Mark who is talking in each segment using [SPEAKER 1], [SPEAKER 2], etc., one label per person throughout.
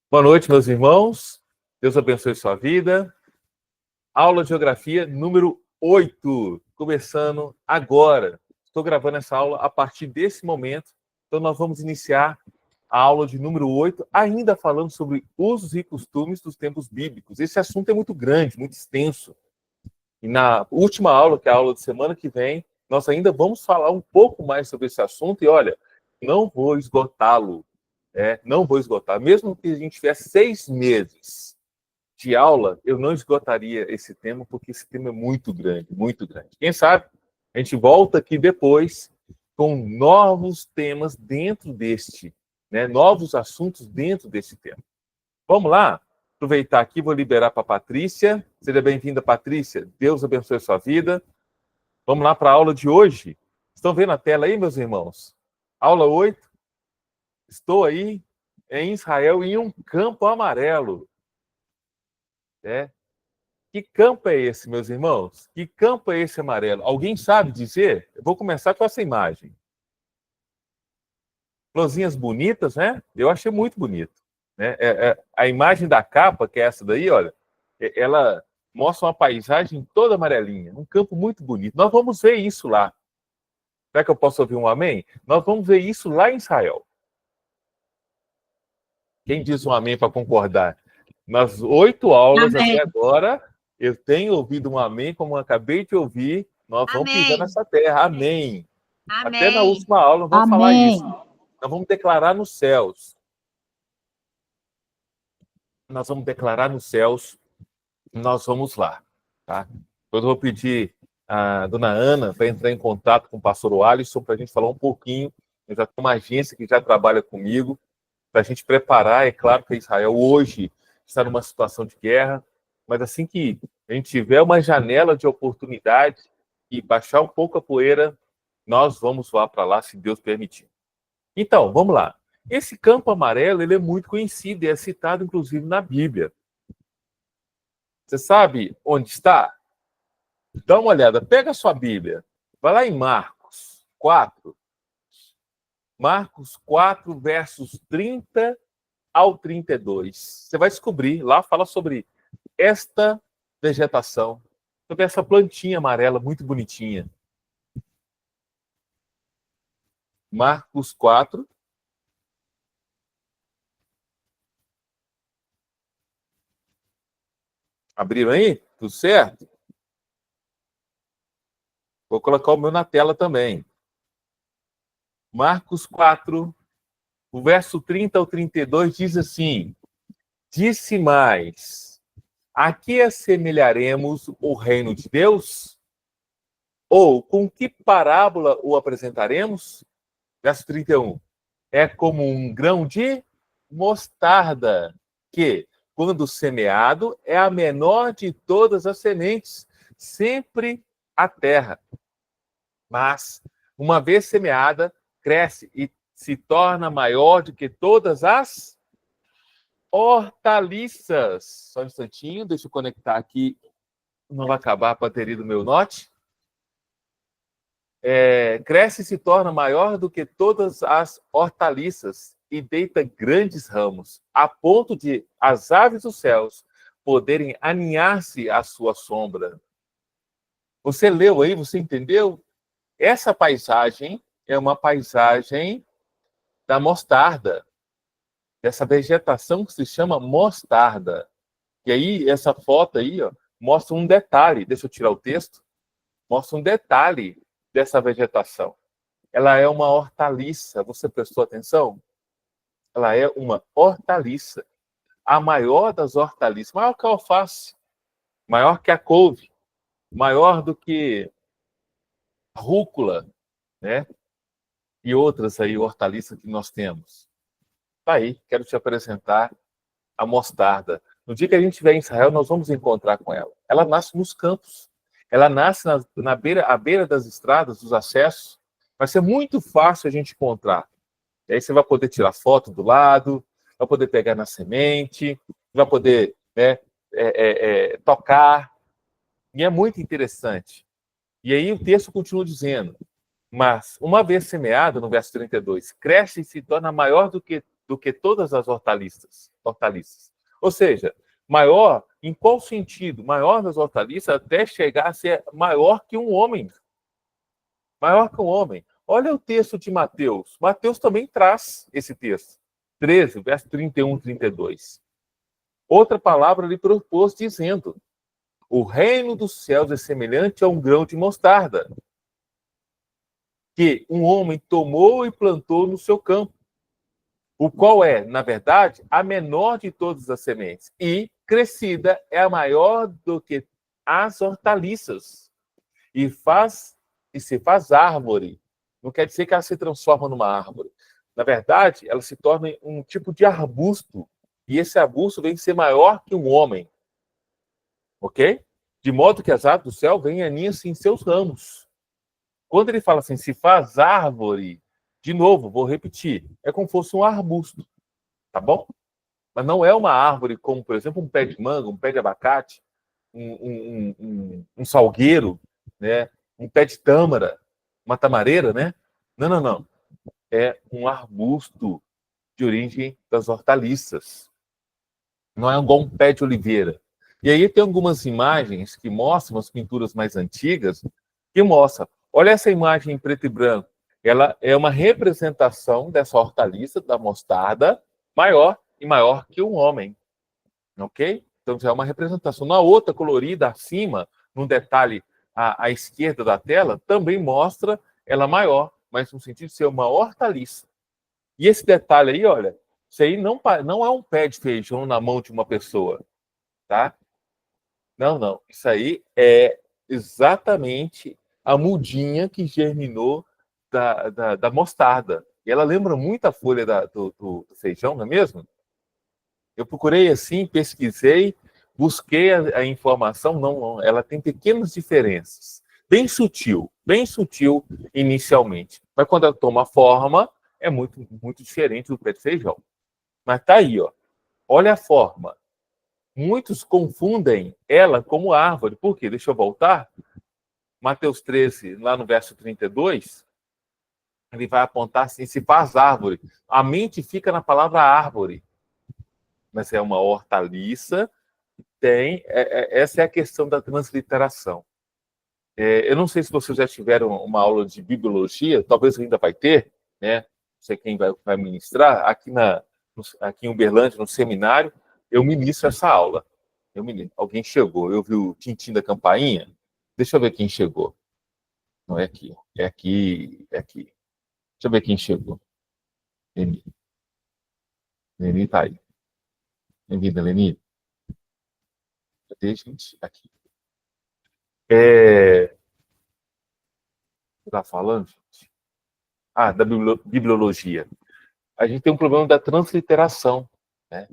[SPEAKER 1] Boa noite, meus irmãos. Deus abençoe sua vida. Aula de Geografia número 8, começando agora. Estou gravando essa aula a partir desse momento, então nós vamos iniciar a aula de número 8, ainda falando sobre usos e costumes dos tempos bíblicos. Esse assunto é muito grande, muito extenso. E na última aula, que é a aula de semana que vem, nós ainda vamos falar um pouco mais sobre esse assunto e, olha, não vou esgotá-lo. Não vou esgotar. Mesmo que a gente tivesse 6 meses de aula, eu não esgotaria esse tema, porque esse tema é muito grande, muito grande. Quem sabe a gente volta aqui depois com novos temas dentro deste, novos assuntos dentro desse tema. Vamos lá? Aproveitar aqui, vou liberar para a Patrícia. Seja bem-vinda, Patrícia. Deus abençoe a sua vida. Vamos lá para a aula de hoje. Estão vendo a tela aí, meus irmãos? Aula 8. Estou aí em Israel, em um campo amarelo. Que campo é esse, meus irmãos? Que campo é esse amarelo? Alguém sabe dizer? Eu vou começar com essa imagem. Florzinhas bonitas, né? Eu achei muito bonito. A imagem da capa, que é essa daí, olha, ela mostra uma paisagem toda amarelinha, um campo muito bonito. Nós vamos ver isso lá. Será que eu posso ouvir um amém? Nós vamos ver isso lá em Israel. Quem diz um amém para concordar? Nas 8 aulas
[SPEAKER 2] Amém.
[SPEAKER 1] até agora, eu tenho ouvido um amém, como eu acabei de ouvir. Nós vamos pisar nessa terra. Amém. Até na última aula nós vamos falar isso. Nós vamos declarar nos céus. Nós vamos declarar nos céus. Nós vamos lá. Tá? Depois eu vou pedir a dona Ana para entrar em contato com o pastor Alisson para a gente falar um pouquinho. Eu já tenho uma agência que já trabalha comigo para a gente preparar. É claro que Israel hoje está numa situação de guerra, mas assim que a gente tiver uma janela de oportunidade e baixar um pouco a poeira, nós vamos voar para lá, se Deus permitir. Então, vamos lá. Esse campo amarelo, ele é muito conhecido e é citado, inclusive, na Bíblia. Você sabe onde está? Dá uma olhada, pega a sua Bíblia, vai lá em Marcos 4. Marcos 4, versos 30 ao 32. Você vai descobrir, lá fala sobre esta vegetação, sobre essa plantinha amarela muito bonitinha. Marcos 4. Abriram aí? Tudo certo? Vou colocar o meu na tela também. Marcos 4, o verso 30 ao 32 diz assim: disse mais, a que assemelharemos o reino de Deus? Ou com que parábola o apresentaremos? Verso 31. É como um grão de mostarda, que, quando semeado, é a menor de todas as sementes, sempre a terra. Mas, uma vez semeada, cresce e se torna maior do que todas as hortaliças. Só um instantinho, deixa eu conectar aqui, não vai acabar a bateria do meu Note. Cresce e se torna maior do que todas as hortaliças e deita grandes ramos, a ponto de as aves dos céus poderem aninhar-se à sua sombra. Você leu aí, você entendeu? Essa paisagem é uma paisagem da mostarda, dessa vegetação que se chama mostarda. E aí, essa foto aí, ó, mostra um detalhe, deixa eu tirar o texto, mostra um detalhe dessa vegetação. Ela é uma hortaliça, você prestou atenção? Ela é uma hortaliça, a maior das hortaliças, maior que a alface, maior que a couve, maior do que a rúcula, né? E outras aí, hortaliças que nós temos. Tá aí, quero te apresentar a mostarda. No dia que a gente estiver em Israel, nós vamos encontrar com ela. Ela nasce nos campos. Ela nasce à beira das estradas, dos acessos. Vai ser muito fácil a gente encontrar. E aí você vai poder tirar foto do lado, vai poder pegar na semente, vai poder tocar. E é muito interessante. E aí o texto continua dizendo, mas uma vez semeada, no verso 32, cresce e se torna maior do que do que todas as hortaliças. Ou seja, maior, em qual sentido? Maior das hortaliças até chegar a ser maior que um homem. Maior que um homem. Olha o texto de Mateus. Mateus também traz esse texto. 13, verso 31 e 32. Outra palavra lhe propôs, dizendo: o reino dos céus é semelhante a um grão de mostarda, que um homem tomou e plantou no seu campo, o qual é, na verdade, a menor de todas as sementes, e, crescida, é a maior do que as hortaliças, e se faz árvore. Não quer dizer que ela se transforma numa árvore. Na verdade, ela se torna um tipo de arbusto, e esse arbusto vem ser maior que um homem. Ok? De modo que as aves do céu vêm e aninham-se em seus ramos. Quando ele fala assim, se faz árvore, de novo, vou repetir, é como se fosse um arbusto, tá bom? Mas não é uma árvore como, por exemplo, um pé de manga, um pé de abacate, um salgueiro, né? Um pé de tâmara, uma tamareira, né? Não, não, não. É um arbusto de origem das hortaliças. Não é igual um pé de oliveira. E aí tem algumas imagens que mostram as pinturas mais antigas, que mostram, olha essa imagem em preto e branco, ela é uma representação dessa hortaliça, da mostarda, maior e maior que um homem, ok? Então já é uma representação. Na outra, colorida, acima, num detalhe à esquerda da tela, também mostra ela maior, mas no sentido de ser uma hortaliça. E esse detalhe aí, olha, isso aí não é um pé de feijão na mão de uma pessoa, tá? Não, não. Isso aí é exatamente a mudinha que germinou da mostarda. E ela lembra muito a folha do feijão, não é mesmo? Eu procurei assim, pesquisei, busquei a informação, não, ela tem pequenas diferenças. Bem sutil inicialmente. Mas quando ela toma forma, é muito, muito diferente do pé de feijão. Mas tá aí, ó. Olha a forma. Muitos confundem ela como árvore. Por quê? Deixa eu voltar. Mateus 13, lá no verso 32, ele vai apontar assim, se faz árvore. A mente fica na palavra árvore. Mas é uma hortaliça. Essa é a questão da transliteração. Eu não sei se vocês já tiveram uma aula de bibliologia, talvez ainda vai ter, né? Não sei quem vai ministrar. Aqui em Uberlândia, no seminário, eu ministro essa aula. Alguém chegou, eu vi o tintim da campainha. Deixa eu ver quem chegou. Não é aqui, é aqui, é aqui. Deixa eu ver quem chegou. Leni. Leni tá aí. Bem-vinda, Leni. Cadê, gente? Aqui. Tá falando, gente? Da bibliologia. A gente tem um problema da transliteração, né?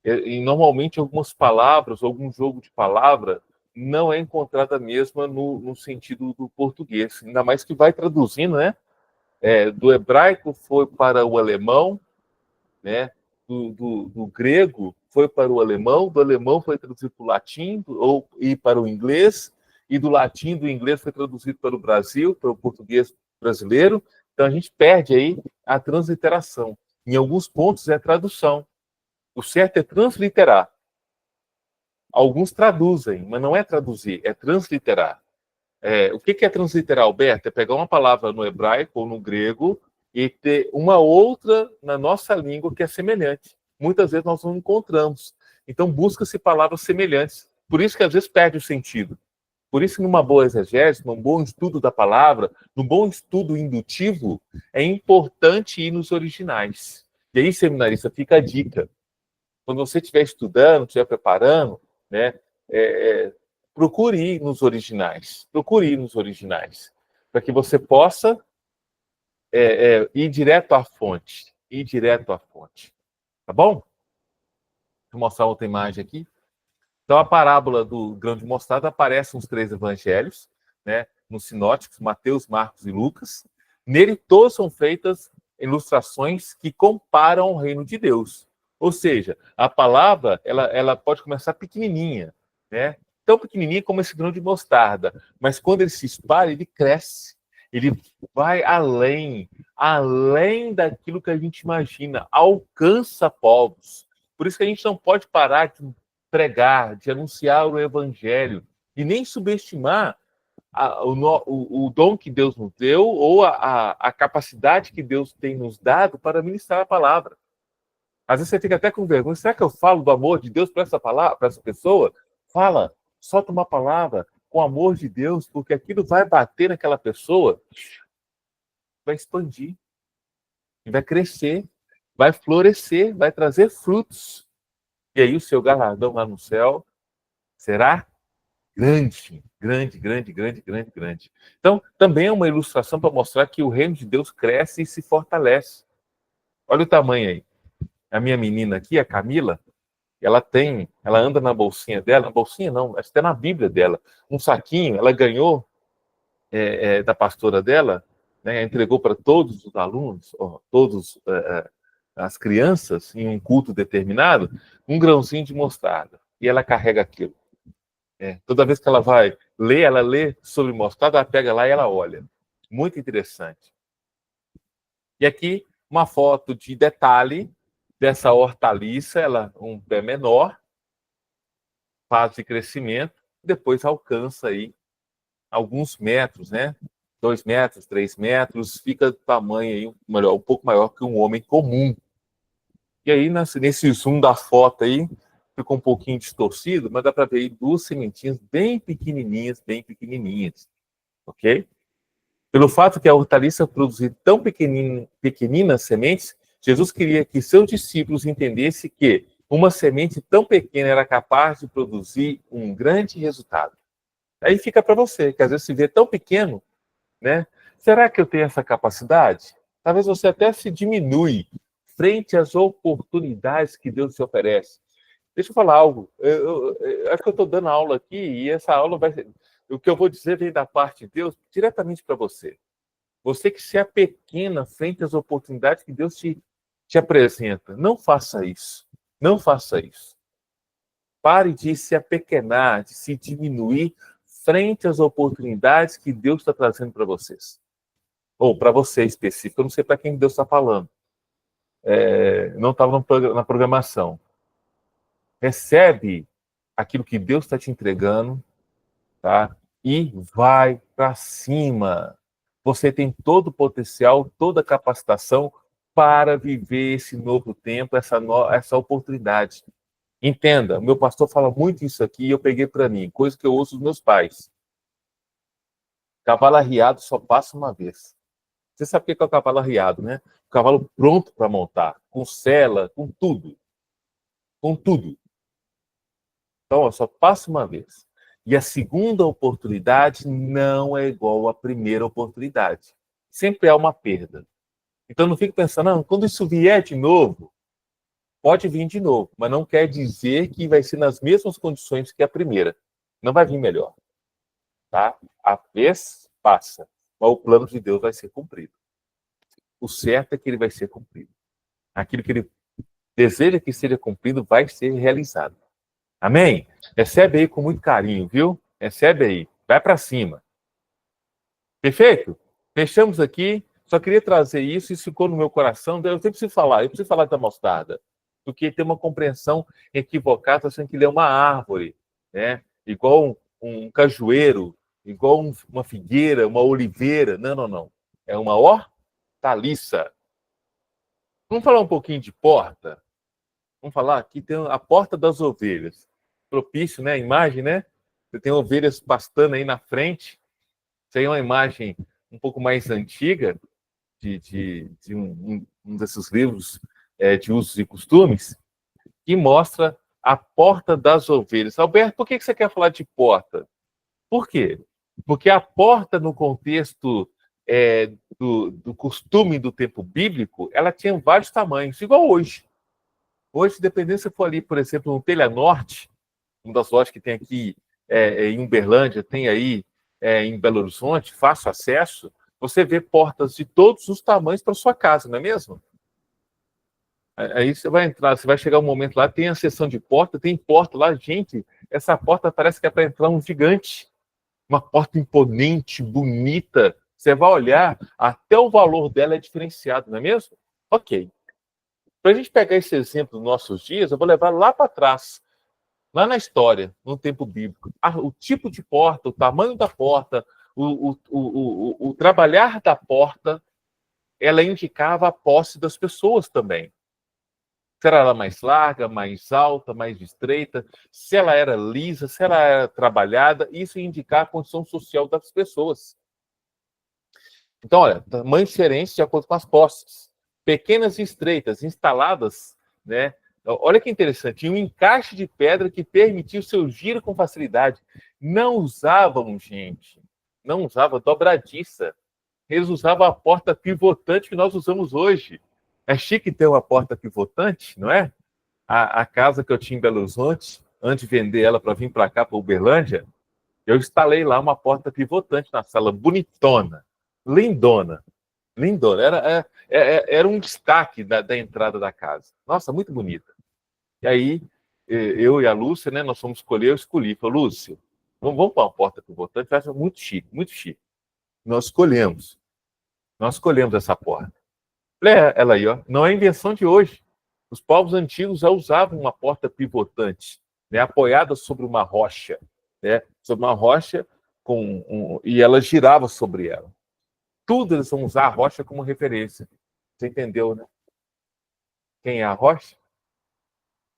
[SPEAKER 1] E normalmente algumas palavras, algum jogo de palavra, não é encontrada mesma no sentido do português. Ainda mais que vai traduzindo, né? Do hebraico foi para o alemão, né? Do grego foi para o alemão, do alemão foi traduzido para o latim e para o inglês, e do latim, do inglês foi traduzido para o Brasil, para o português brasileiro. Então a gente perde aí a transliteração. Em alguns pontos é tradução. O certo é transliterar. Alguns traduzem, mas não é traduzir, é transliterar. O que é transliterar, Alberto? É pegar uma palavra no hebraico ou no grego e ter uma outra na nossa língua que é semelhante. Muitas vezes nós não encontramos. Então, busca-se palavras semelhantes. Por isso que às vezes perde o sentido. Por isso que numa boa exegese, num bom estudo da palavra, num bom estudo indutivo, é importante ir nos originais. E aí, seminarista, fica a dica. Quando você estiver estudando, estiver preparando, né, procure ir nos originais. Procure ir nos originais. Para que você possa ir direto à fonte. Ir direto à fonte. Tá bom? Vou mostrar outra imagem aqui. Então, a parábola do grão de mostarda aparece nos 3 evangelhos, né, nos sinóticos, Mateus, Marcos e Lucas. Nele, todas são feitas ilustrações que comparam o reino de Deus. Ou seja, a palavra ela pode começar pequenininha, né? Tão pequenininha como esse grão de mostarda, mas quando ele se espalha, ele cresce. Ele vai além daquilo que a gente imagina, alcança povos. Por isso que a gente não pode parar de pregar, de anunciar o evangelho, e nem subestimar o dom que Deus nos deu ou a capacidade que Deus tem nos dado para ministrar a palavra. Às vezes você fica até com vergonha. Será que eu falo do amor de Deus para essa palavra, para essa pessoa? Fala, solta uma palavra com amor de Deus, porque aquilo vai bater naquela pessoa, vai expandir, vai crescer, vai florescer, vai trazer frutos. E aí o seu galardão lá no céu será grande, grande, grande, grande, grande, grande. Então, também é uma ilustração para mostrar que o reino de Deus cresce e se fortalece. Olha o tamanho aí. A minha menina aqui, a Camila, ela anda na bolsinha dela, na bolsinha não, acho que é na Bíblia dela, um saquinho, ela ganhou da pastora dela, né, entregou para todos os alunos, todos as crianças, em um culto determinado, um grãozinho de mostarda. E ela carrega aquilo. Toda vez que ela lê sobre mostarda, ela pega lá e ela olha. Muito interessante. E aqui, uma foto de detalhe dessa hortaliça, ela um pé menor, fase de crescimento, depois alcança aí alguns metros, né? 2 metros, 3 metros, fica do tamanho aí, um pouco maior que um homem comum. E aí, nesse zoom da foto aí, ficou um pouquinho distorcido, mas dá para ver aí 2 sementinhas bem pequenininhas, ok? Pelo fato que a hortaliça produzir tão pequeninas sementes, Jesus queria que seus discípulos entendessem que uma semente tão pequena era capaz de produzir um grande resultado. Aí fica para você, que às vezes se vê tão pequeno, né? Será que eu tenho essa capacidade? Talvez você até se diminui frente às oportunidades que Deus te oferece. Deixa eu falar algo. Eu acho que eu estou dando aula aqui e essa aula o que eu vou dizer vem da parte de Deus diretamente para você. Você que se apequena frente às oportunidades que Deus te apresenta. Não faça isso. Não faça isso. Pare de se apequenar, de se diminuir frente às oportunidades que Deus está trazendo para vocês. Ou para você específico. Eu não sei para quem Deus está falando. Não estava na programação. Recebe aquilo que Deus está te entregando, tá? E vai para cima. Você tem todo o potencial, toda a capacitação para viver esse novo tempo, essa oportunidade. Entenda, o meu pastor fala muito isso aqui e eu peguei para mim, coisa que eu ouço dos meus pais. Cavalo arriado só passa uma vez. Você sabe o que é o cavalo arriado, né? O cavalo pronto para montar, com sela, com tudo. Com tudo. Então, só passa uma vez. E a segunda oportunidade não é igual à primeira oportunidade. Sempre há uma perda. Então, não fique pensando, não, quando isso vier de novo, pode vir de novo, mas não quer dizer que vai ser nas mesmas condições que a primeira. Não vai vir melhor. Tá? A vez passa, mas o plano de Deus vai ser cumprido. O certo é que ele vai ser cumprido. Aquilo que ele deseja que seja cumprido vai ser realizado. Amém? Recebe aí com muito carinho, viu? Recebe aí. Vai para cima. Perfeito? Fechamos aqui. Só queria trazer isso ficou no meu coração. Eu preciso falar da mostarda. Porque tem uma compreensão equivocada, achando que ele é uma árvore, né? Igual um cajueiro, igual uma figueira, uma oliveira. Não, não, não. É uma hortaliça. Vamos falar um pouquinho de porta? Vamos falar aqui, tem a porta das ovelhas. Propício, né? A imagem, né? Você tem ovelhas pastando aí na frente. Isso aí é uma imagem um pouco mais antiga de um desses livros de usos e costumes, que mostra a porta das ovelhas. Alberto, por que você quer falar de porta? Por quê? Porque a porta, no contexto do costume do tempo bíblico, ela tinha vários tamanhos, igual hoje. Hoje, dependendo se for ali, por exemplo, no Telha Norte, uma das lojas que tem aqui em Uberlândia, tem aí em Belo Horizonte, fácil acesso, você vê portas de todos os tamanhos para sua casa, não é mesmo? Aí você vai entrar, você vai chegar um momento lá, tem a seção de porta, tem porta lá, gente, essa porta parece que é para entrar um gigante, uma porta imponente, bonita, Você vai olhar, até o valor dela é diferenciado, não é mesmo? Ok. Para a gente pegar esse exemplo dos nossos dias, eu vou levar lá para trás, lá na história, no tempo bíblico. O tipo de porta, o tamanho da porta, o trabalhar da porta, ela indicava a posse das pessoas também. Se ela era mais larga, mais alta, mais estreita, se ela era lisa, se ela era trabalhada, isso ia indicar a condição social das pessoas. Então, olha, tamanho diferente de acordo com as posses. Pequenas e estreitas, instaladas, né? Olha que interessante, um encaixe de pedra que permitia o seu giro com facilidade. Não usavam, gente, não usava dobradiça. Eles usavam a porta pivotante que nós usamos hoje. É chique ter uma porta pivotante, não é? A casa que eu tinha em Belo Horizonte, antes de vender ela para vir para cá, para Uberlândia, eu instalei lá uma porta pivotante na sala, bonitona, lindona, lindona. Era um destaque da entrada da casa. Nossa, muito bonita. E aí, eu e a Lúcia, né, nós fomos escolher, eu escolhi. Falei, Lúcia, vamos para uma porta pivotante, eu acho muito chique, muito chique. Nós escolhemos essa porta. Ela aí, ó, não é invenção de hoje. Os povos antigos já usavam uma porta pivotante, né, apoiada sobre uma rocha, né, sobre uma rocha e ela girava sobre ela. Tudo eles vão usar a rocha como referência. Você entendeu, né? Quem é a rocha?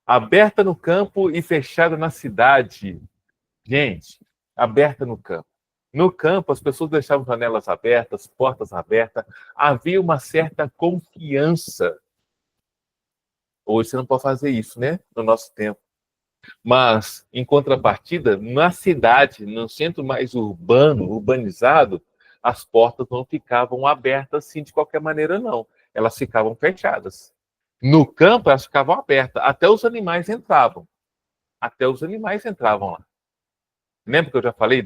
[SPEAKER 1] Aberta no campo e fechada na cidade. Gente, aberta no campo. No campo, as pessoas deixavam janelas abertas, portas abertas. Havia uma certa confiança. Hoje você não pode fazer isso, né? No nosso tempo. Mas, em contrapartida, na cidade, no centro mais urbano, urbanizado, as portas não ficavam abertas assim de qualquer maneira, não. Elas ficavam fechadas. No campo, elas ficavam abertas. Até os animais entravam. Até os animais entravam lá. Lembra que eu já falei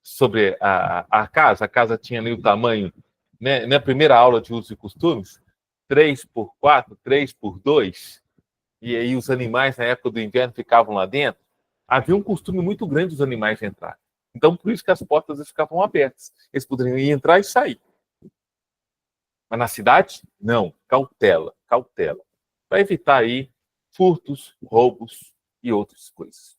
[SPEAKER 1] sobre a casa? A casa tinha ali o tamanho, né? Na primeira aula de usos e costumes, 3x4, 3x2. E aí os animais, na época do inverno, ficavam lá dentro. Havia um costume muito grande dos animais entrar. Então, por isso que as portas ficavam abertas. Eles poderiam entrar e sair. Mas na cidade, não. Cautela, cautela. Para evitar aí furtos, roubos e outras coisas.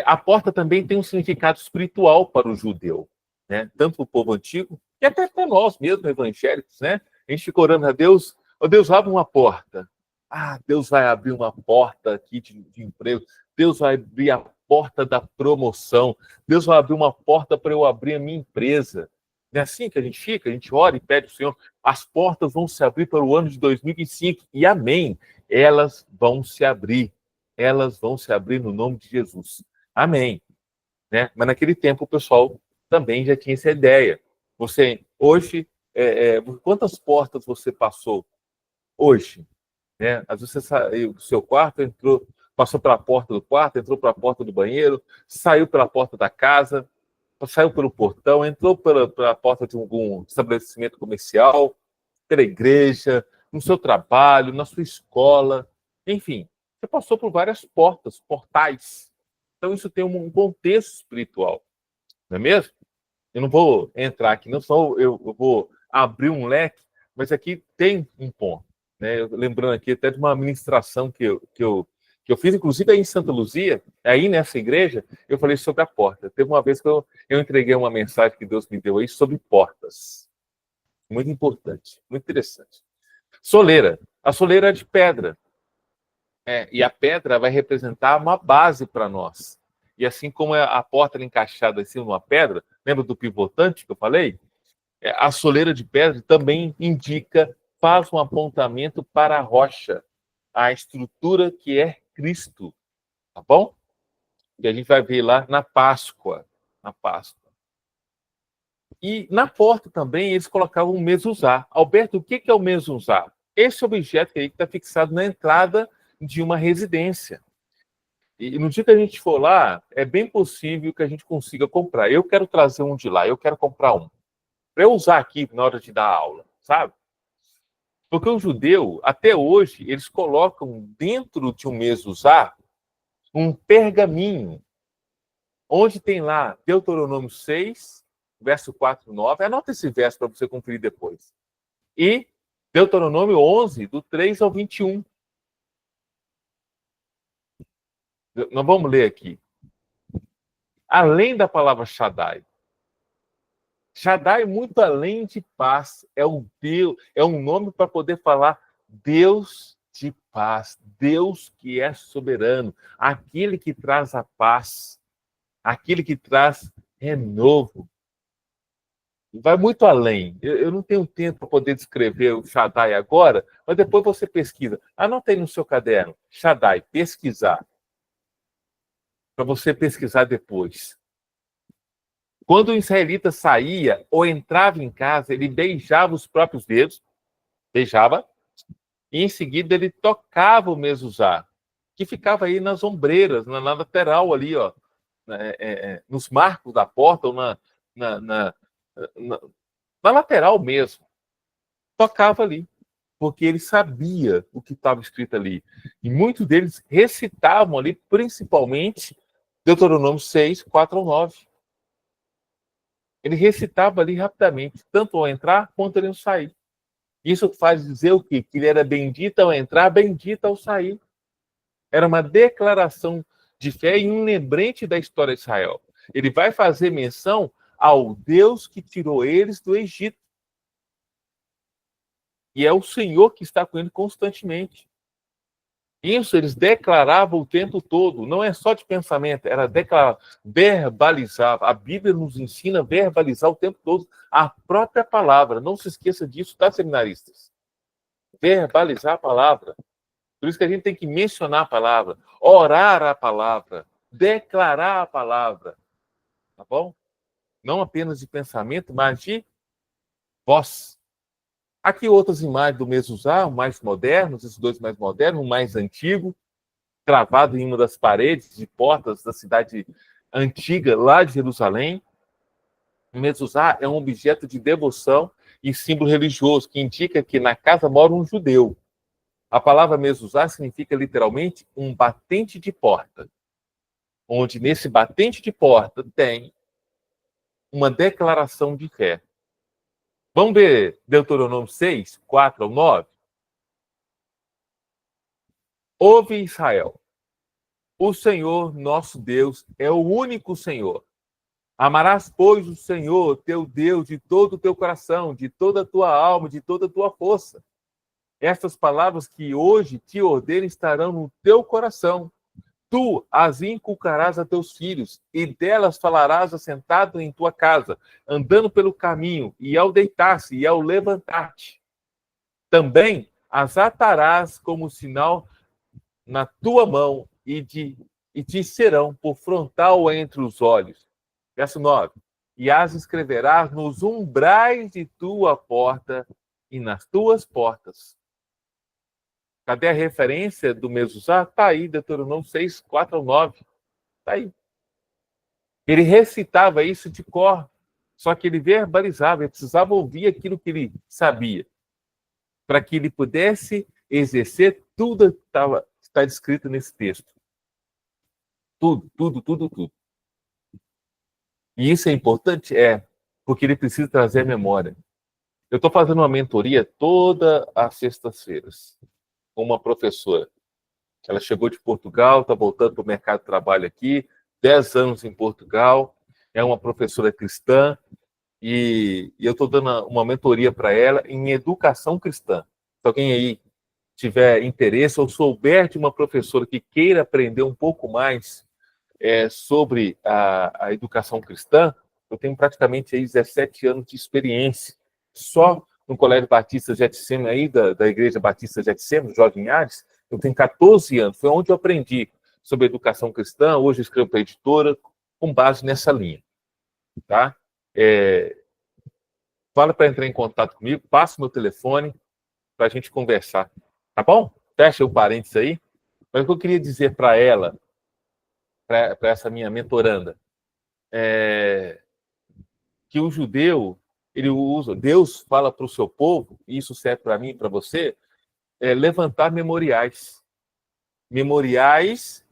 [SPEAKER 1] A porta também tem um significado espiritual para o judeu, né? Tanto para o povo antigo, e até para nós mesmos, evangélicos, né? A gente fica orando a Deus, oh, Deus, abre uma porta. Ah, Deus vai abrir uma porta aqui de emprego. Deus vai abrir a porta da promoção. Deus vai abrir uma porta para eu abrir a minha empresa. Não é assim que a gente fica? A gente ora e pede ao Senhor. As portas vão se abrir para o ano de 2025. E amém. Elas vão se abrir. Elas vão se abrir no nome de Jesus. Amém. Né? Mas naquele tempo o pessoal também já tinha essa ideia. Você, hoje, quantas portas você passou hoje? Né? Às vezes você saiu do seu quarto, passou pela porta do quarto, entrou pela porta do banheiro, saiu pela porta da casa, saiu pelo portão, entrou pela porta de algum estabelecimento comercial, pela igreja, no seu trabalho, na sua escola, enfim, você passou por várias portas, portais. Então isso tem um contexto espiritual, não é mesmo? Eu não vou entrar aqui, não só eu vou abrir um leque, mas aqui tem um ponto. Né? Lembrando aqui até de uma ministração que eu fiz, inclusive aí em Santa Luzia, aí nessa igreja, eu falei sobre a porta. Teve uma vez que eu entreguei uma mensagem que Deus me deu aí sobre portas. Muito importante, muito interessante. Soleira. A soleira é de pedra. E a pedra vai representar uma base para nós. E assim como a porta encaixada em cima de uma pedra, lembra do pivotante que eu falei? A soleira de pedra também indica, faz um apontamento para a rocha, a estrutura que é Cristo, tá bom? E a gente vai ver lá na Páscoa, na Páscoa. E na porta também eles colocavam o mezuzá. Alberto, o que é o mezuzá? Esse objeto aí que está fixado na entrada de uma residência. E no dia que a gente for lá, é bem possível que a gente consiga comprar. Eu quero trazer um de lá, eu quero comprar um. Para eu usar aqui na hora de dar aula, sabe? Porque o judeu, até hoje, eles colocam dentro de um mezuzá um pergaminho. onde tem lá Deuteronômio 6, verso 4 e 9. Anota esse verso para você conferir depois. E Deuteronômio 11, do 3 ao 21. Nós vamos ler aqui. Além da palavra Shaddai. Shaddai, muito além de paz, é um Deus, é um nome para poder falar Deus de paz, Deus que é soberano, aquele que traz a paz, aquele que traz renovo. Vai muito além. Eu não tenho tempo para poder descrever o Shaddai agora, mas depois você pesquisa. Anota aí no seu caderno, Shaddai, pesquisar. Para você pesquisar depois. Quando o israelita saía ou entrava em casa, ele beijava os próprios dedos, beijava, e em seguida ele tocava o mezuzá, que ficava aí nas ombreiras, na lateral ali, ó, nos marcos da porta ou na, na, na lateral mesmo. Tocava ali, porque ele sabia o que estava escrito ali. E muitos deles recitavam ali, principalmente Deuteronômio 6, 4 ao 9. Ele recitava ali rapidamente, tanto ao entrar quanto ao sair. Isso faz dizer o quê? Que ele era bendito ao entrar, bendito ao sair. Era uma declaração de fé e um lembrete da história de Israel. Ele vai fazer menção ao Deus que tirou eles do Egito. E é o Senhor que está com ele constantemente. Isso eles declaravam o tempo todo, não é só de pensamento, era declarar, verbalizar. A Bíblia nos ensina a verbalizar o tempo todo a própria palavra. Não se esqueça disso, tá, seminaristas? Verbalizar a palavra. Por isso que a gente tem que mencionar a palavra, orar a palavra, declarar a palavra. Tá bom? Não apenas de pensamento, mas de voz. Aqui outras imagens do mezuzá, mais modernos, esses dois mais modernos, um mais antigo, gravado em uma das paredes de portas da cidade antiga, lá de Jerusalém. O mezuzá é um objeto de devoção e símbolo religioso, que indica que na casa mora um judeu. A palavra mezuzá significa literalmente um batente de porta, onde nesse batente de porta tem uma declaração de fé. Vamos ver Deuteronômio 6, 4 ao 9? Ouve, Israel, o Senhor nosso Deus é o único Senhor. Amarás, pois, o Senhor, teu Deus, de todo o teu coração, de toda a tua alma, de toda a tua força. Estas palavras que hoje te ordeno estarão no teu coração. Tu as inculcarás a teus filhos, e delas falarás assentado em tua casa, andando pelo caminho, e ao deitar-se, e ao levantar-te. Também as atarás como sinal na tua mão, e te serão por frontal entre os olhos. Verso 9. E as escreverás nos umbrais de tua porta e nas tuas portas. Cadê a referência do mezuzá? Está aí, Deuteronômio 6, 4 ao 9. Está aí. Ele recitava isso de cor, só que ele verbalizava, ele precisava ouvir aquilo que ele sabia, para que ele pudesse exercer tudo que está descrito nesse texto. Tudo, tudo, tudo, tudo. E isso é importante? É, porque ele precisa trazer a memória. Eu estou fazendo uma mentoria todas as sextas-feiras com uma professora. Ela chegou de Portugal, está voltando para o mercado de trabalho aqui, 10 anos em Portugal, é uma professora cristã, e eu estou dando uma mentoria para ela em educação cristã. Se alguém aí tiver interesse ou souber de uma professora que queira aprender um pouco mais sobre a educação cristã, eu tenho praticamente aí 17 anos de experiência, só no Colégio Batista Getsemane, aí da Igreja Batista Getsemane, Jorge Linhares, eu tenho 14 anos, foi onde eu aprendi sobre educação cristã, hoje eu escrevo para a editora, com base nessa linha. Tá? Fala para entrar em contato comigo, passa o meu telefone para a gente conversar. Tá bom? Fecha o parênteses aí. Mas o que eu queria dizer para ela, para essa minha mentoranda, que o judeu, ele usa, Deus fala para o seu povo, e isso serve para mim e para você, levantar memoriais. Memoriais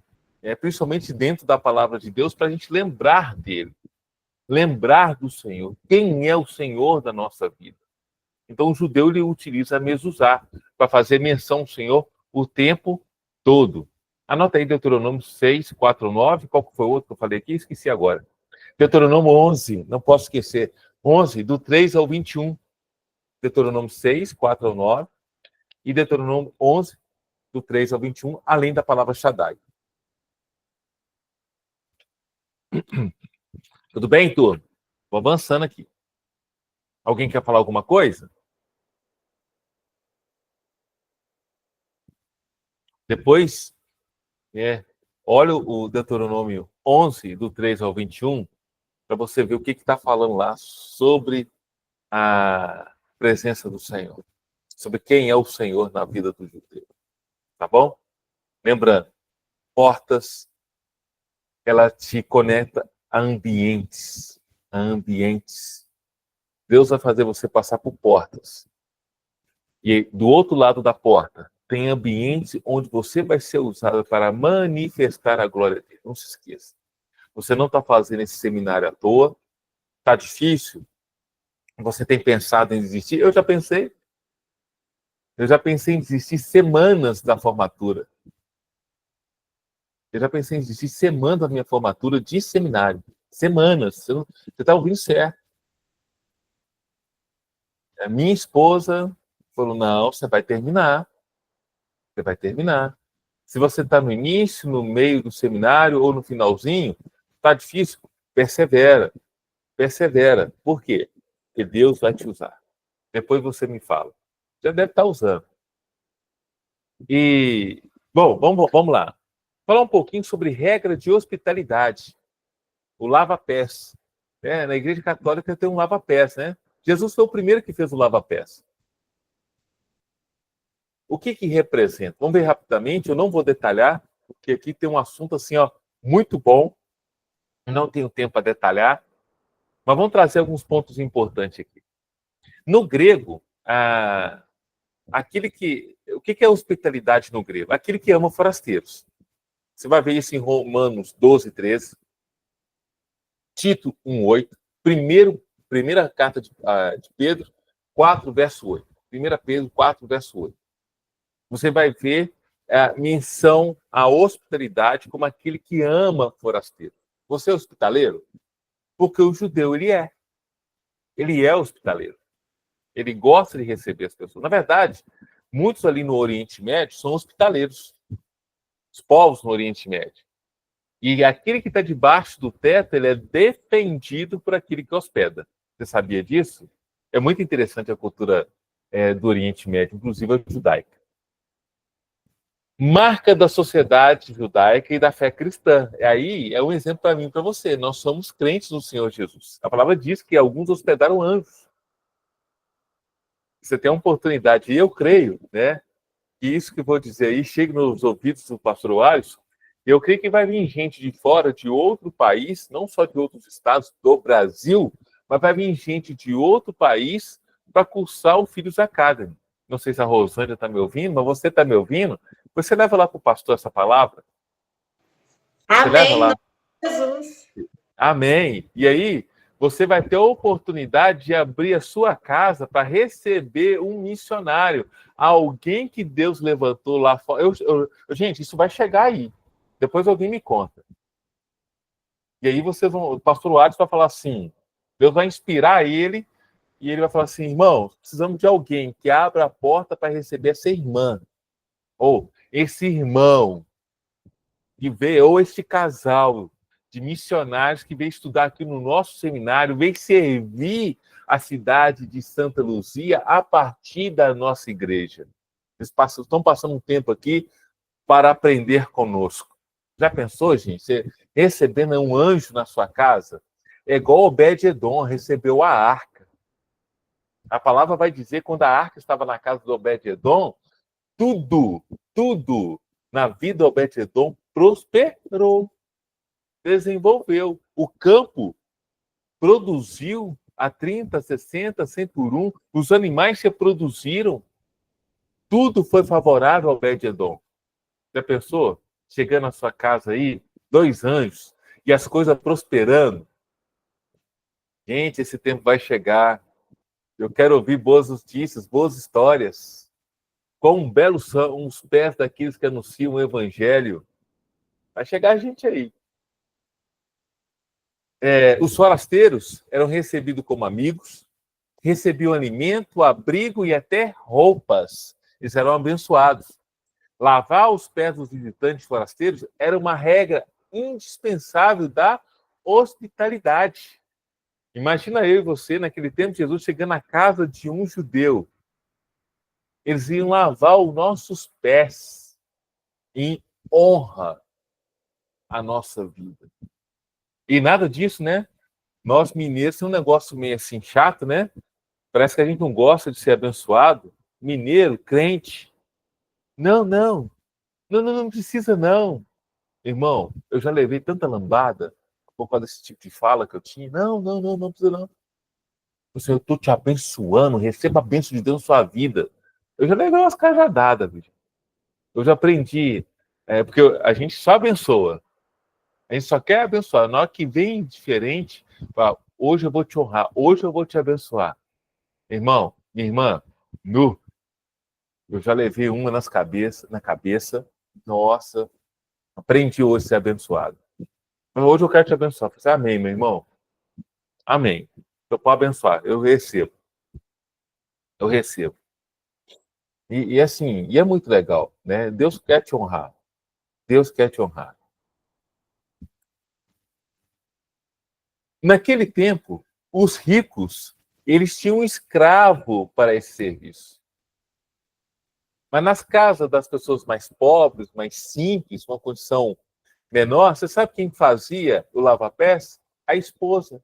[SPEAKER 1] principalmente dentro da palavra de Deus, para a gente lembrar dele, lembrar do Senhor. Quem é o Senhor da nossa vida? Então, o judeu ele utiliza a mezuzá para fazer menção ao Senhor o tempo todo. Anota aí Deuteronômio 6, 4, 9. Qual foi o outro que eu falei aqui? Esqueci agora. Deuteronômio 11, não posso esquecer. 11, do 3 ao 21. Deuteronômio 6, 4 ao 9. E Deuteronômio 11, do 3 ao 21, além da palavra Shaddai. Tudo bem, turma? Vou avançando aqui. Alguém quer falar alguma coisa? Depois, olha o Deuteronômio 11, do 3 ao 21, para você ver o que está falando lá sobre a presença do Senhor, sobre quem é o Senhor na vida do judeu. Tá bom? Lembrando, portas, ela te conecta a ambientes. A ambientes. Deus vai fazer você passar por portas. E do outro lado da porta, tem ambientes onde você vai ser usado para manifestar a glória dele. Não se esqueça. Você não está fazendo esse seminário à toa. Está difícil? Você tem pensado em desistir? Eu já pensei. Eu já pensei em desistir semanas da formatura. Eu já pensei em desistir semanas da minha formatura de seminário. Semanas. Você está ouvindo certo. A minha esposa falou, não, você vai terminar. Você vai terminar. Se você está no início, no meio do seminário ou no finalzinho, está difícil, persevera. Persevera. Por quê? Porque Deus vai te usar. Depois você me fala. Já deve estar usando. E, bom, vamos lá. Falar um pouquinho sobre regra de hospitalidade. O lava-pés. Na Igreja Católica tem um lava-pés, né? Jesus foi o primeiro que fez o lava-pés. O que representa? Vamos ver rapidamente, eu não vou detalhar, porque aqui tem um assunto assim, ó, muito bom. Não tenho tempo para detalhar, mas vamos trazer alguns pontos importantes aqui. No grego, o que é hospitalidade no grego? Aquele que ama forasteiros. Você vai ver isso em Romanos 12, 13, Tito 1, 8, primeira carta de Pedro 4, verso 8. 1 Pedro 4, verso 8. Você vai ver a menção à hospitalidade como aquele que ama forasteiro. Você é hospitaleiro? Porque o judeu, ele é hospitaleiro. Ele gosta de receber as pessoas. Na verdade, muitos ali no Oriente Médio são hospitaleiros. Os povos no Oriente Médio. E aquele que está debaixo do teto, ele é defendido por aquele que hospeda. Você sabia disso? É muito interessante a cultura do Oriente Médio, inclusive a judaica. Marca da sociedade judaica e da fé cristã. Aí é um exemplo para mim e para você. Nós somos crentes no Senhor Jesus. A palavra diz que alguns hospedaram anjos. Você tem a oportunidade, e eu creio, né, que isso que eu vou dizer aí chegue nos ouvidos do pastor Alisson. Eu creio que vai vir gente de fora, de outro país, não só de outros estados do Brasil, mas vai vir gente de outro país para cursar o Filhos Academy. Não sei se a Rosângela está me ouvindo, mas você está me ouvindo? Você leva lá para o pastor essa palavra? Você leva lá.
[SPEAKER 2] Jesus.
[SPEAKER 1] Amém. E aí, você vai ter a oportunidade de abrir a sua casa para receber um missionário, alguém que Deus levantou lá fora. Gente, isso vai chegar aí. Depois alguém me conta. E aí o pastor Alisson vai falar assim, Deus vai inspirar ele, e ele vai falar assim, irmão, precisamos de alguém que abra a porta para receber essa irmã, ou esse irmão, que veio, ou este casal de missionários que veio estudar aqui no nosso seminário, veio servir a cidade de Santa Luzia a partir da nossa igreja. Eles estão passando um tempo aqui para aprender conosco. Já pensou, gente? Você recebendo um anjo na sua casa? É igual Obed-Edom recebeu a arca. A palavra vai dizer, quando a arca estava na casa do Obed-Edom, tudo na vida do Obed-Edom prosperou, desenvolveu. O campo produziu a 30, 60, 100 por 1. Os animais se produziram. Tudo foi favorável ao Obed-Edom. Já pensou? chegando na sua casa aí, 2 anjos, e as coisas prosperando. Gente, esse tempo vai chegar. Eu quero ouvir boas notícias, boas histórias. Quão belos são os pés daqueles que anunciam o evangelho. Vai chegar a gente aí. Os forasteiros eram recebidos como amigos, recebiam alimento, abrigo e até roupas. Eles eram abençoados. Lavar os pés dos visitantes forasteiros era uma regra indispensável da hospitalidade. Imagina eu e você, naquele tempo, Jesus chegando na casa de um judeu. Eles iam lavar os nossos pés em honra à nossa vida. E nada disso, né? Nós mineiros tem um negócio meio assim chato, né? Parece que a gente não gosta de ser abençoado. Mineiro, crente. Não, não. Não, não, não precisa, não. Irmão, eu já levei tanta lambada por causa desse tipo de fala que eu tinha. Não, não, não, não precisa, não. Eu estou te abençoando, receba a bênção de Deus na sua vida. Eu já levei umas cajadadas, bicho. Eu já aprendi, porque a gente só abençoa. A gente só quer abençoar. Na hora que vem diferente, fala, hoje eu vou te honrar, hoje eu vou te abençoar. Irmão, minha irmã, nu, eu já levei uma na cabeça. Nossa, aprendi hoje a ser abençoado. Hoje eu quero te abençoar. Eu falei, amém, meu irmão. Amém. Eu posso abençoar. Eu recebo. Eu recebo. E assim, e é muito legal, né? Deus quer te honrar. Deus quer te honrar. Naquele tempo, os ricos, eles tinham um escravo para esse serviço. Mas nas casas das pessoas mais pobres, mais simples, uma condição menor, você sabe quem fazia o lava-pés? A esposa.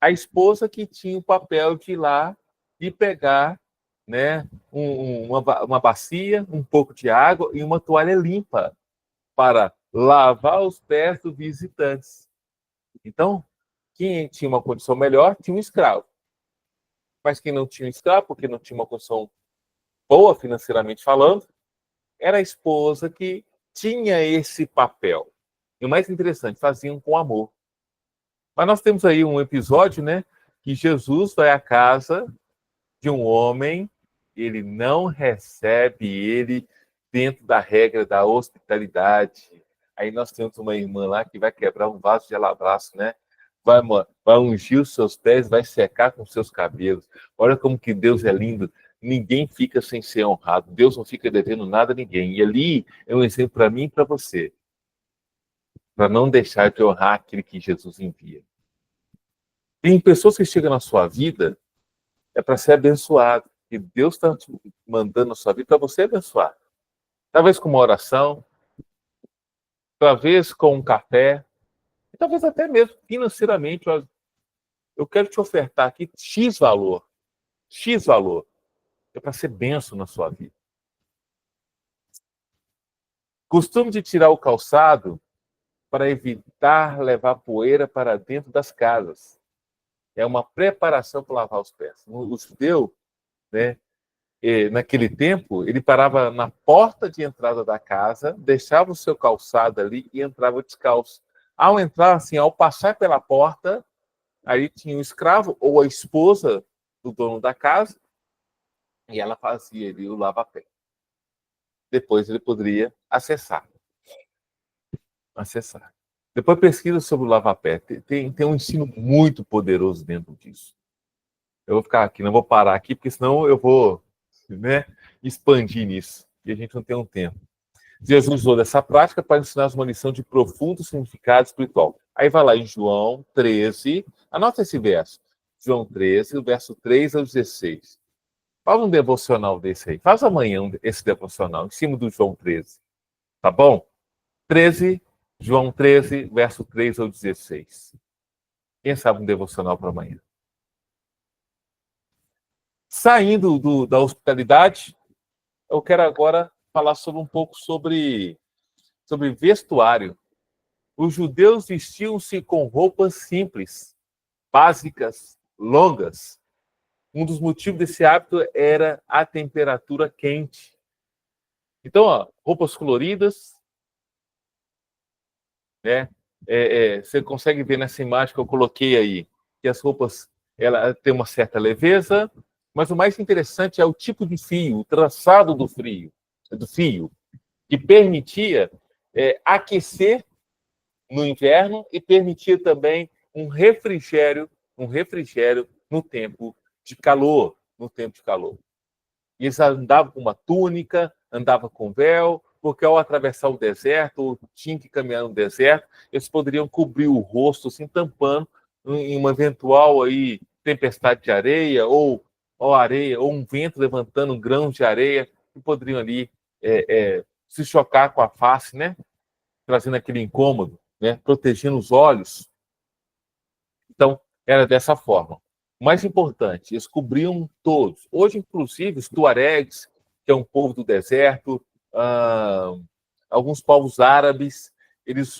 [SPEAKER 1] A esposa que tinha o papel de ir lá e pegar, né, uma bacia, um pouco de água e uma toalha limpa para lavar os pés dos visitantes. Então, quem tinha uma condição melhor tinha um escravo. Mas quem não tinha um escravo, porque não tinha uma condição boa financeiramente falando, era a esposa que tinha esse papel. E o mais interessante, faziam com amor. Mas nós temos aí um episódio, né, que Jesus vai à casa de um homem, ele não recebe ele dentro da regra da hospitalidade. Aí nós temos uma irmã lá que vai quebrar um vaso de alabastro, né? Vai ungir os seus pés, vai secar com seus cabelos. Olha como que Deus é lindo. Ninguém fica sem ser honrado. Deus não fica devendo nada a ninguém. E ali é um exemplo para mim e para você. Para não deixar de honrar aquele que Jesus envia. Tem pessoas que chegam na sua vida para ser abençoado. E Deus está te mandando na sua vida para você abençoar. Talvez com uma oração, talvez com um café, e talvez até mesmo financeiramente. Eu quero te ofertar aqui X valor, é para ser benção na sua vida. Costume de tirar o calçado para evitar levar poeira para dentro das casas. É uma preparação para lavar os pés. O judeu, né, naquele tempo, ele parava na porta de entrada da casa, deixava o seu calçado ali e entrava descalço. Ao entrar, assim, ao passar pela porta, aí tinha o escravo ou a esposa do dono da casa e ela fazia ali o lava-pé. Depois ele poderia acessar. Depois pesquisa sobre o lava-pé. Tem um ensino muito poderoso dentro disso. Eu vou ficar aqui, não vou parar aqui, porque senão eu vou, né, expandir nisso. E a gente não tem um tempo. Jesus usou dessa prática para ensinar uma lição de profundo significado espiritual. Aí vai lá em João 13, anota esse verso. João 13, o verso 3 ao 16. Faz um devocional desse aí. Faz amanhã esse devocional, em cima do João 13. Tá bom? 13, João 13, verso 3 ao 16. Quem sabe um devocional para amanhã? Saindo da hospitalidade, eu quero agora falar sobre um pouco sobre vestuário. Os judeus vestiam-se com roupas simples, básicas, longas. Um dos motivos desse hábito era a temperatura quente. Então, ó, roupas coloridas, né? Você consegue ver nessa imagem que eu coloquei aí, que as roupas ela tem uma certa leveza, mas o mais interessante é o tipo de fio, o traçado do fio, que permitia aquecer no inverno e permitia também um refrigério no tempo de calor, no tempo de calor. E eles andavam com uma túnica, andavam com véu, porque ao atravessar o deserto, ou tinham que caminhar no deserto, eles poderiam cobrir o rosto, assim, tampando em uma eventual aí, tempestade de areia, ou areia, ou um vento levantando grãos de areia, que poderiam ali se chocar com a face, né? Trazendo aquele incômodo, né? Protegendo os olhos. Então, era dessa forma. O mais importante, eles cobriam todos. Hoje, inclusive, os tuaregs, que é um povo do deserto, alguns povos árabes, eles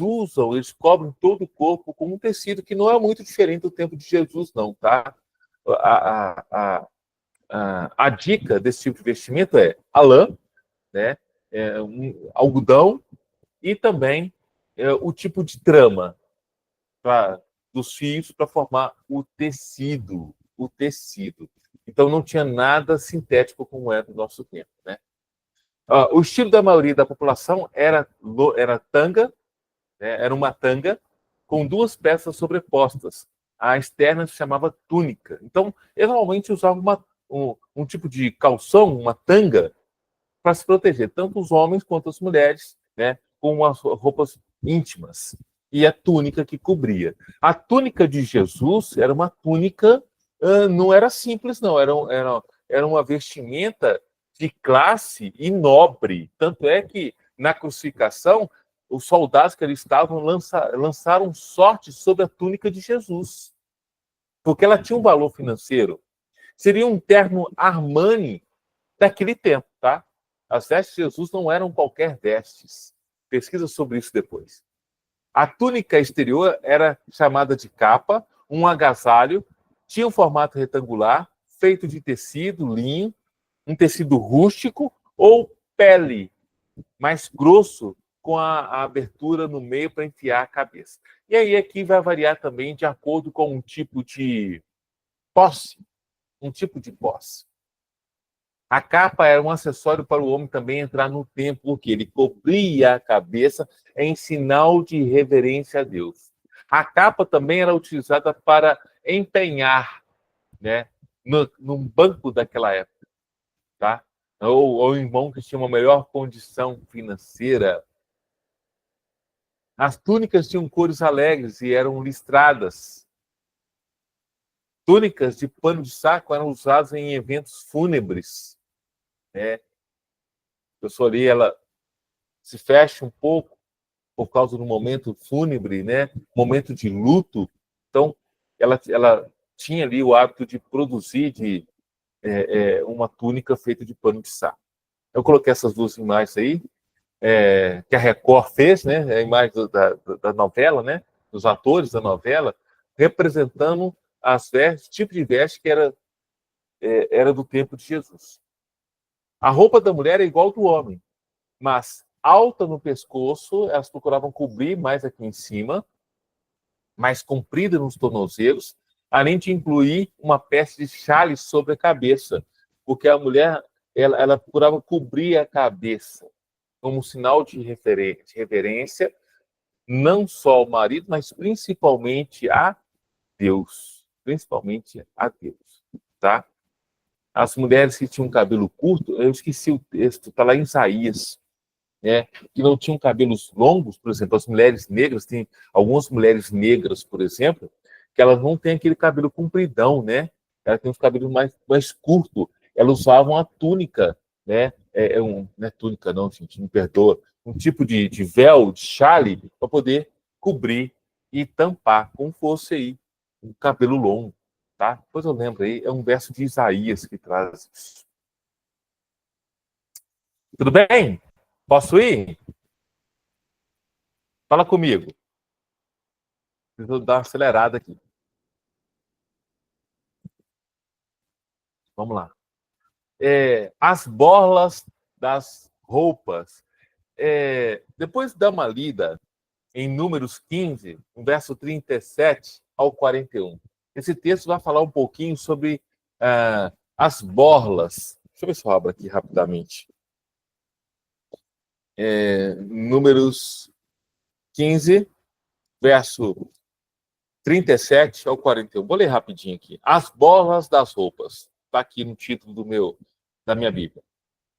[SPEAKER 1] cobrem todo o corpo com um tecido que não é muito diferente do tempo de Jesus, não, tá? A, a, a dica desse tipo de vestimento é a lã, né? Algodão e também o tipo de trama dos fios para formar o tecido. O tecido. Então não tinha nada sintético como é do nosso tempo, né? O estilo da maioria da população era tanga, né? Era uma tanga com duas peças sobrepostas. A externa se chamava túnica. Então, eles normalmente usavam um tipo de calção, uma tanga, para se proteger, tanto os homens quanto as mulheres, né, com as roupas íntimas. E a túnica que cobria. A túnica de Jesus era uma túnica, não era simples, não, era uma vestimenta de classe e nobre. Tanto é que, na crucificação, os soldados que ali estavam lançaram sorte sobre a túnica de Jesus, porque ela tinha um valor financeiro. Seria um terno Armani daquele tempo, tá? As vestes de Jesus não eram qualquer vestes. Pesquisa sobre isso depois. A túnica exterior era chamada de capa, um agasalho, tinha um formato retangular, feito de tecido, linho, um tecido rústico ou pele, mais grosso, com a abertura no meio para enfiar a cabeça. E aí aqui vai variar também de acordo com um tipo de posse, um tipo de posse. A capa era um acessório para o homem também entrar no templo, porque ele cobria a cabeça em sinal de reverência a Deus. A capa também era utilizada para empenhar, né, num banco daquela época, tá? Ou irmão que tinha uma melhor condição financeira. As túnicas tinham cores alegres e eram listradas. Túnicas de pano de saco eram usadas em eventos fúnebres, né? A pessoa ali, ela se fecha um pouco por causa do momento fúnebre, né? Momento de luto. Então, ela tinha ali o hábito de produzir uma túnica feita de pano de saco. Eu coloquei essas duas imagens aí, que a Record fez, né? A imagem da novela, né? Dos atores da novela, representando as vestes, tipo de veste que era do tempo de Jesus. A roupa da mulher é igual ao do homem, mas alta no pescoço, elas procuravam cobrir mais aqui em cima, mais comprida nos tornozelos, além de incluir uma espécie de chale sobre a cabeça, porque a mulher ela procurava cobrir a cabeça como sinal de reverência, não só ao marido, mas principalmente a Deus, principalmente a Deus, tá? As mulheres que tinham cabelo curto, eu esqueci o texto, está lá em Isaías, né, que não tinham cabelos longos, por exemplo, as mulheres negras, tem algumas mulheres negras, por exemplo, que elas não têm aquele cabelo compridão, né? Elas têm os cabelos mais curtos. Elas usavam a túnica, né? Não é túnica, não, gente, me perdoa. Um tipo de véu, de chale, para poder cobrir e tampar, como fosse aí um cabelo longo, tá? Depois eu lembro aí, é um verso de Isaías que traz isso. Tudo bem? Posso ir? Fala comigo. Preciso dar uma acelerada aqui. Vamos lá. As borlas das roupas. Depois dá uma lida em Números 15, no verso 37 ao 41. Esse texto vai falar um pouquinho sobre as borlas. Deixa eu ver se eu abro aqui rapidamente. Números 15, verso 37 ao 41. Vou ler rapidinho aqui. As borlas das roupas. Está aqui no título da minha Bíblia.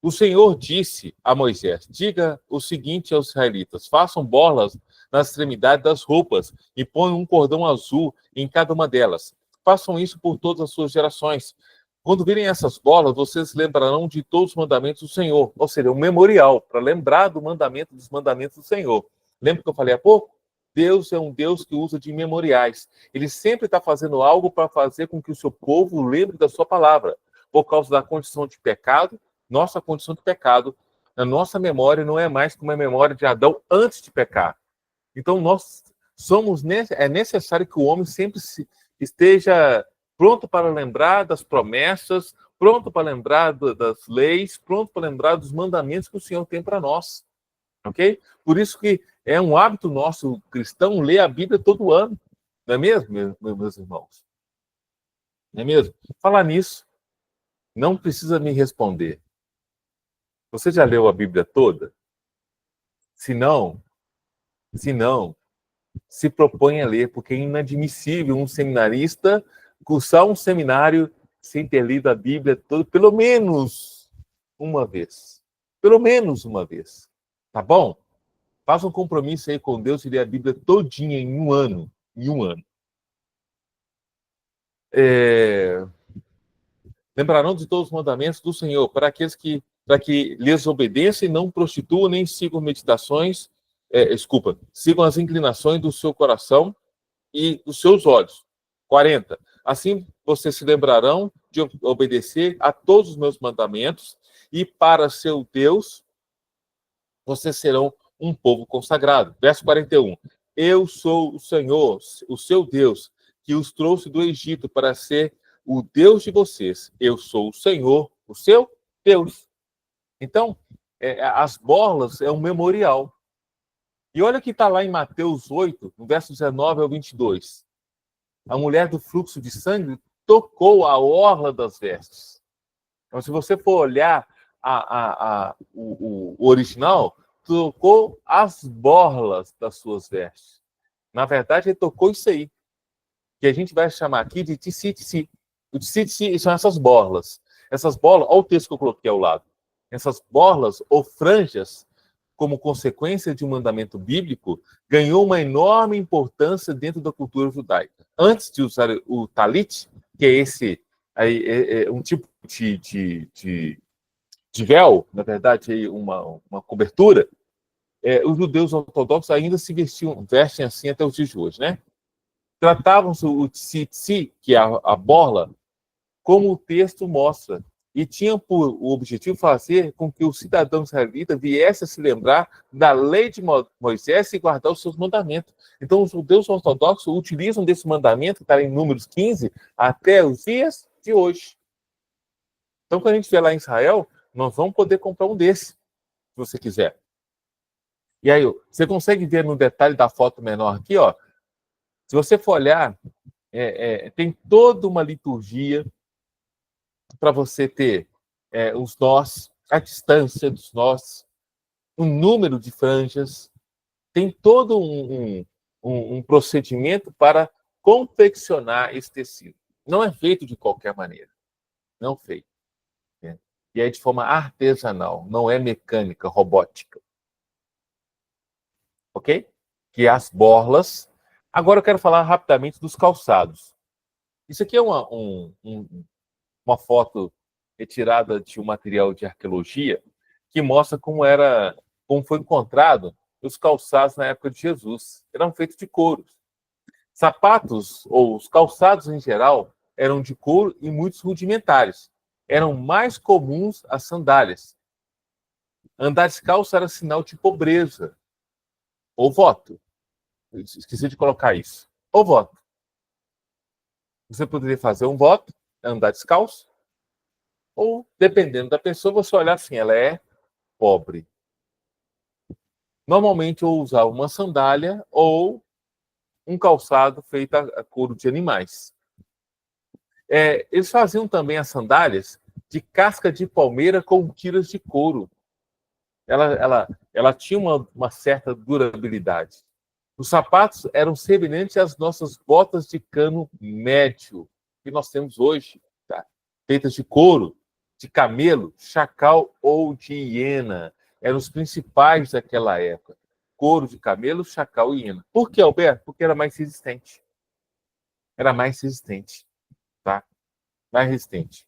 [SPEAKER 1] O Senhor disse a Moisés: diga o seguinte aos israelitas: façam borlas na extremidade das roupas e ponham um cordão azul em cada uma delas. Façam isso por todas as suas gerações. Quando virem essas borlas, vocês lembrarão de todos os mandamentos do Senhor. Ou seja, um memorial para lembrar dos mandamentos do Senhor. Lembra que eu falei há pouco? Deus é um Deus que usa de memoriais. Ele sempre está fazendo algo para fazer com que o seu povo lembre da sua palavra. Por causa da condição de pecado, nossa condição de pecado, a nossa memória não é mais como a memória de Adão antes de pecar. Então, é necessário que o homem sempre esteja pronto para lembrar das promessas, pronto para lembrar das leis, pronto para lembrar dos mandamentos que o Senhor tem para nós. Ok? Por isso que é um hábito nosso cristão ler a Bíblia todo ano. Não é mesmo, meus irmãos? Não é mesmo? Falar nisso, não precisa me responder. Você já leu a Bíblia toda? Se não, se propõe a ler, porque é inadmissível um seminarista cursar um seminário sem ter lido a Bíblia toda, pelo menos uma vez. Pelo menos uma vez. Tá bom? Faça um compromisso aí com Deus e ler a Bíblia todinha em um ano. Em um ano. Lembrarão de todos os mandamentos do Senhor, para que lhes obedeçam e não prostituam, nem sigam meditações, sigam as inclinações do seu coração e dos seus olhos. 40. Assim vocês se lembrarão de obedecer a todos os meus mandamentos, e para seu Deus vocês serão um povo consagrado. Verso 41. Eu sou o Senhor, o seu Deus, que os trouxe do Egito para ser o Deus de vocês. Eu sou o Senhor, o seu Deus. Então, as borlas é um memorial. E olha que está lá em Mateus 8, no verso 19 ao 22. A mulher do fluxo de sangue tocou a orla das vestes. Então, se você for olhar o original, tocou as borlas das suas vestes. Na verdade, ele tocou isso aí, que a gente vai chamar aqui de tisi-tisi. O tisi-tisi são essas borlas. Essas borlas, olha o texto que eu coloquei ao lado. Essas borlas ou franjas, como consequência de um mandamento bíblico, ganhou uma enorme importância dentro da cultura judaica. Antes de usar o talit, que é um tipo de véu, na verdade, uma cobertura, os judeus ortodoxos ainda vestem assim até os dias de hoje, né? Tratavam-se o tsi-tsi, que é a borla, como o texto mostra, e tinham por objetivo fazer com que o cidadão israelita viesse a se lembrar da lei de Moisés e guardar os seus mandamentos. Então, os judeus ortodoxos utilizam desse mandamento, que está em Números 15, até os dias de hoje. Então, quando a gente vê lá em Israel, nós vamos poder comprar um desse, se você quiser. E aí, você consegue ver no detalhe da foto menor aqui, ó. Se você for olhar, tem toda uma liturgia para você ter os nós, a distância dos nós, o número de franjas, tem todo um procedimento para confeccionar esse tecido. Não é feito de qualquer maneira. Não é feito. Né? E é de forma artesanal, não é mecânica, robótica. Ok? Que é as borlas. Agora eu quero falar rapidamente dos calçados. Isso aqui é uma foto retirada de um material de arqueologia que mostra como foi encontrado os calçados na época de Jesus. Eram feitos de couro. Sapatos, ou os calçados em geral, eram de couro e muitos rudimentares. Eram mais comuns as sandálias. Andar descalço era sinal de pobreza. Ou voto. Esqueci de colocar isso. Ou voto. Você poderia fazer um voto, andar descalço, ou, dependendo da pessoa, você olhar assim, ela é pobre. Normalmente ou usava uma sandália ou um calçado feito a couro de animais. Eles faziam também as sandálias de casca de palmeira com tiras de couro. Ela tinha uma certa durabilidade. Os sapatos eram semelhantes às nossas botas de cano médio que nós temos hoje, tá? Feitas de couro, de camelo, chacal ou de hiena. Eram os principais daquela época. Couro de camelo, chacal e hiena. Por que, Alberto? Porque era mais resistente. Era mais resistente, tá? Mais resistente.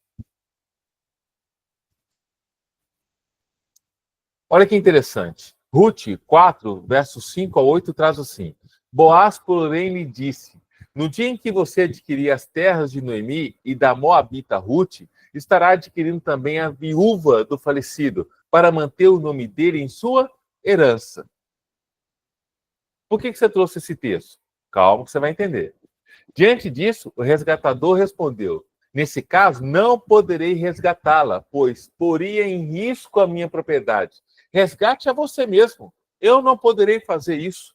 [SPEAKER 1] Olha que interessante. Ruth 4, versos 5 a 8, traz assim: Boaz, porém, lhe disse: No dia em que você adquirir as terras de Noemi e da Moabita Ruth, estará adquirindo também a viúva do falecido, para manter o nome dele em sua herança. Por que você trouxe esse texto? Calma que você vai entender. Diante disso, o resgatador respondeu: Nesse caso, não poderei resgatá-la, pois poria em risco a minha propriedade. Resgate a você mesmo. Eu não poderei fazer isso.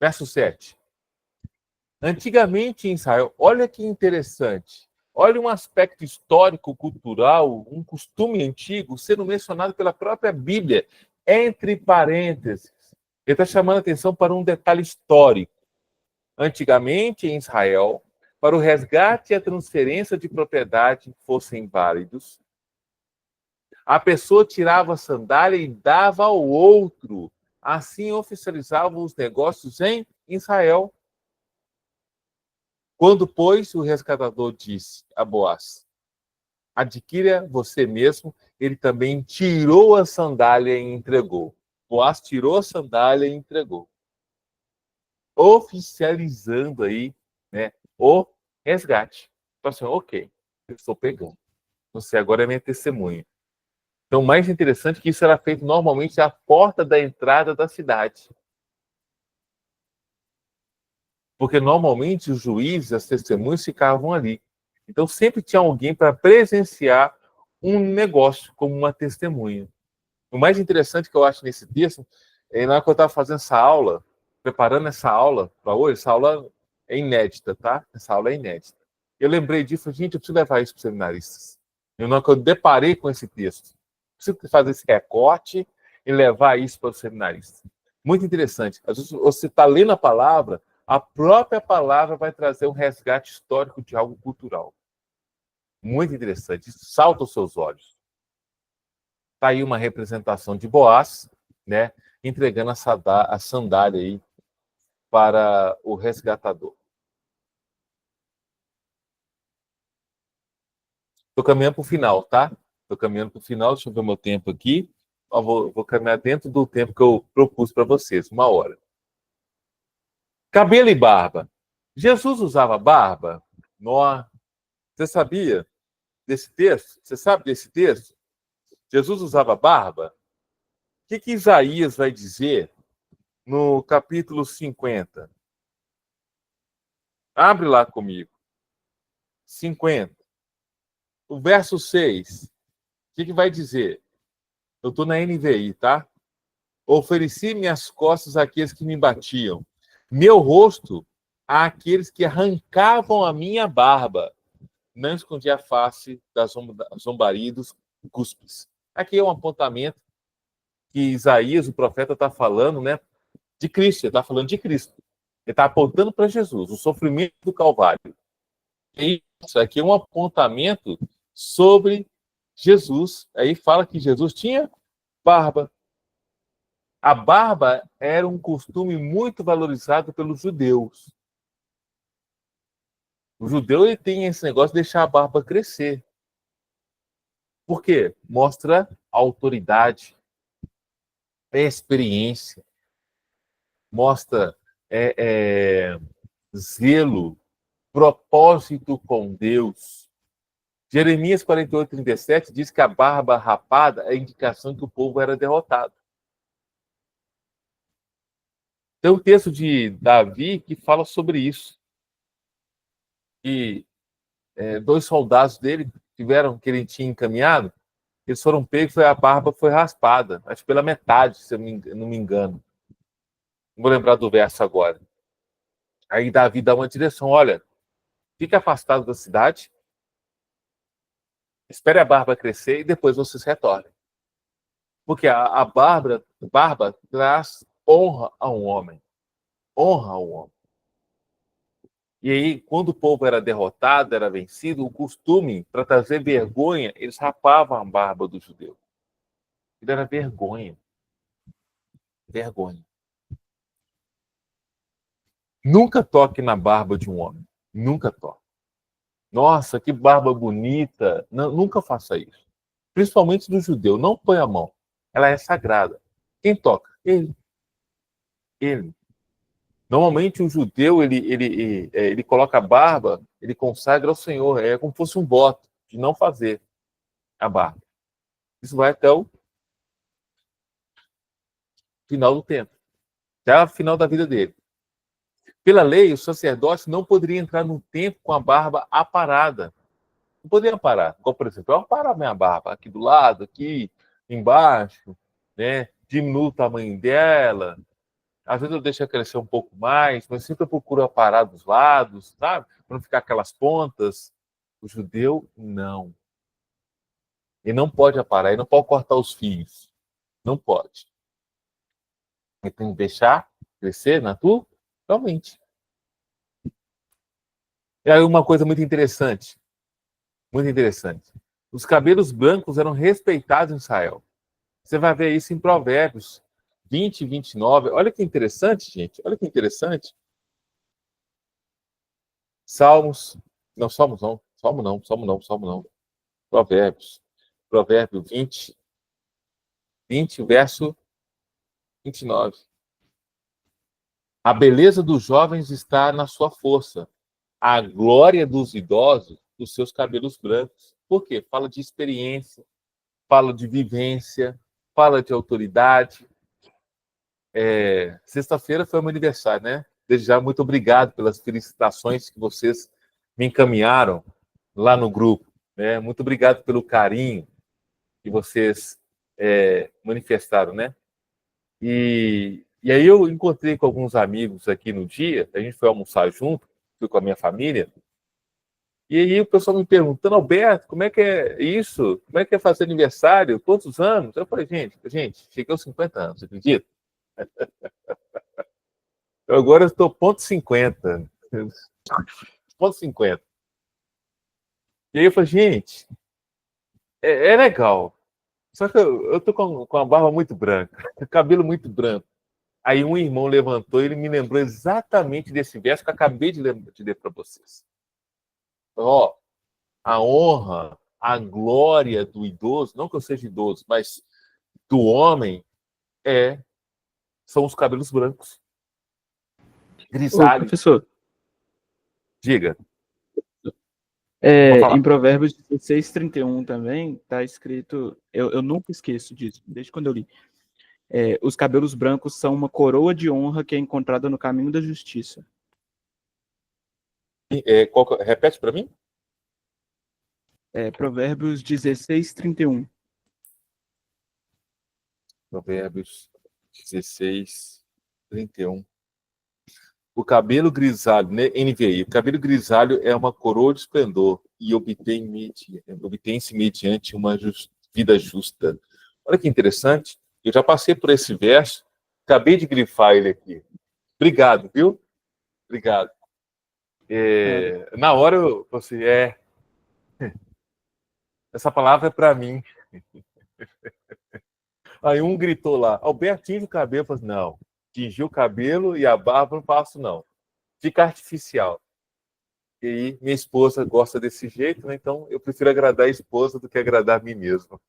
[SPEAKER 1] Verso 7. Antigamente em Israel, olha que interessante. Olha um aspecto histórico, cultural, um costume antigo sendo mencionado pela própria Bíblia, entre parênteses. Ele está chamando a atenção para um detalhe histórico. Antigamente em Israel, para o resgate e a transferência de propriedade fossem válidos, a pessoa tirava a sandália e dava ao outro. Assim oficializavam os negócios em Israel. Quando, pois, o resgatador disse a Boaz: Adquira você mesmo, ele também tirou a sandália e entregou. Boaz tirou a sandália e entregou. Oficializando aí, né, o resgate. Então, assim, ok, eu estou pegando. Você agora é minha testemunha. Então, o mais interessante é que isso era feito normalmente à porta da entrada da cidade. Porque normalmente os juízes, as testemunhas ficavam ali. Então, sempre tinha alguém para presenciar um negócio como uma testemunha. O mais interessante que eu acho nesse texto é na hora que eu estava fazendo essa aula, preparando essa aula para hoje, essa aula é inédita, tá? Essa aula é inédita. Eu lembrei disso, gente, eu preciso levar isso para os seminaristas. Na hora que eu deparei com esse texto, preciso fazer esse recorte e levar isso para os seminaristas. Muito interessante. Às vezes você está lendo a própria palavra vai trazer um resgate histórico de algo cultural. Muito interessante. Isso salta aos seus olhos. Está aí uma representação de Boaz, né, entregando a sandália aí para o resgatador. Estou caminhando para o final, tá? Estou caminhando para o final, deixa eu ver meu tempo aqui. Vou caminhar dentro do tempo que eu propus para vocês, 1 hora. Cabelo e barba. Jesus usava barba? Você sabia desse texto? Você sabe desse texto? Jesus usava barba? O que Isaías vai dizer no capítulo 50? Abre lá comigo. 50. O verso 6. O que vai dizer? Eu estou na NVI, tá? Ofereci minhas costas àqueles que me batiam, meu rosto àqueles que arrancavam a minha barba. Não escondi a face das zombaria dos cuspes. Aqui é um apontamento que Isaías, o profeta, está falando, né, de Cristo. Ele está falando de Cristo. Ele está apontando para Jesus, o sofrimento do Calvário. E isso aqui é um apontamento sobre Jesus. Aí fala que Jesus tinha barba. A barba era um costume muito valorizado pelos judeus. O judeu ele tem esse negócio de deixar a barba crescer. Por quê? Mostra autoridade, experiência, mostra zelo, propósito com Deus. Jeremias 48, 37 diz que a barba rapada é a indicação que o povo era derrotado. Tem um texto de Davi que fala sobre isso. E 2 soldados dele que ele tinha encaminhado, Eles foram pegos, a barba foi raspada, acho que pela metade, se eu não me engano. Não vou lembrar do verso agora. Aí Davi dá uma direção, olha, fique afastado da cidade, espere a barba crescer e depois vocês retornem. Porque a barba traz honra a um homem. Honra ao homem. E aí, quando o povo era derrotado, era vencido, o costume, para trazer vergonha, eles rapavam a barba do judeu. Ele era vergonha. Vergonha. Nunca toque na barba de um homem. Nunca toque. Nossa, que barba bonita. Não, nunca faça isso. Principalmente do judeu. Não põe a mão. Ela é sagrada. Quem toca? Ele. Ele. Normalmente o judeu, ele coloca a barba, ele consagra ao Senhor. É como se fosse um voto de não fazer a barba. Isso vai até o final do tempo. Até o final da vida dele. Pela lei, o sacerdote não poderia entrar no templo com a barba aparada. Não poderia parar. Como, por exemplo, eu paro a minha barba aqui do lado, aqui embaixo, né? Diminuo o tamanho dela. Às vezes eu deixo ela crescer um pouco mais, mas sempre eu procuro aparar dos lados, sabe? Para não ficar aquelas pontas. O judeu, não. Ele não pode aparar, ele não pode cortar os fios. Não pode. Ele tem que deixar crescer naturalmente. E aí uma coisa muito interessante. Muito interessante. Os cabelos brancos eram respeitados em Israel. Você vai ver isso em Provérbios 20 e 29. Olha que interessante, gente. Olha que interessante. Salmos. Não, Salmos não. Salmo não, Salmo não, Salmo não. Provérbios. Provérbio 20, verso 29. A beleza dos jovens está na sua força. A glória dos idosos, dos seus cabelos brancos. Por quê? Fala de experiência, fala de vivência, fala de autoridade. Sexta-feira foi meu aniversário, né? Desde já, muito obrigado pelas felicitações que vocês me encaminharam lá no grupo. Né? Muito obrigado pelo carinho que vocês manifestaram, né? E aí eu encontrei com alguns amigos aqui no dia, a gente foi almoçar junto, fui com a minha família, e aí o pessoal me perguntando, Alberto, como é que é isso? Como é que é fazer aniversário? Quantos anos? Eu falei, gente, cheguei aos 50 anos, você acredita? Agora eu estou ponto 50. Ponto 50. E aí eu falei, gente, é legal. Só que eu tô com a barba muito branca, cabelo muito branco. Aí um irmão levantou e ele me lembrou exatamente desse verso que eu acabei de ler para vocês. Ó, a honra, a glória do idoso, não que eu seja idoso, mas do homem são os cabelos brancos,
[SPEAKER 2] Ô,
[SPEAKER 1] grisalhos.
[SPEAKER 2] professor,
[SPEAKER 1] Diga. Vou falar.
[SPEAKER 2] em Provérbios 16, 31 também está escrito, eu nunca esqueço disso, desde quando eu li. Os cabelos brancos são uma coroa de honra que é encontrada no caminho da justiça.
[SPEAKER 1] Repete para mim?
[SPEAKER 2] Provérbios 16, 31.
[SPEAKER 1] Provérbios 16, 31. O cabelo grisalho, né, NVI, o cabelo grisalho é uma coroa de esplendor e obtém-se mediante uma vida justa. Olha que interessante. Eu já passei por esse verso, acabei de grifar ele aqui. Obrigado, viu? Obrigado. Na hora eu falei assim, essa palavra é para mim. Aí um gritou lá, Alberto, tinge o cabelo. Eu falei, não, tingir o cabelo e a barba não faço, não. Fica artificial. E aí, minha esposa gosta desse jeito, né? Então eu prefiro agradar a esposa do que agradar a mim mesmo.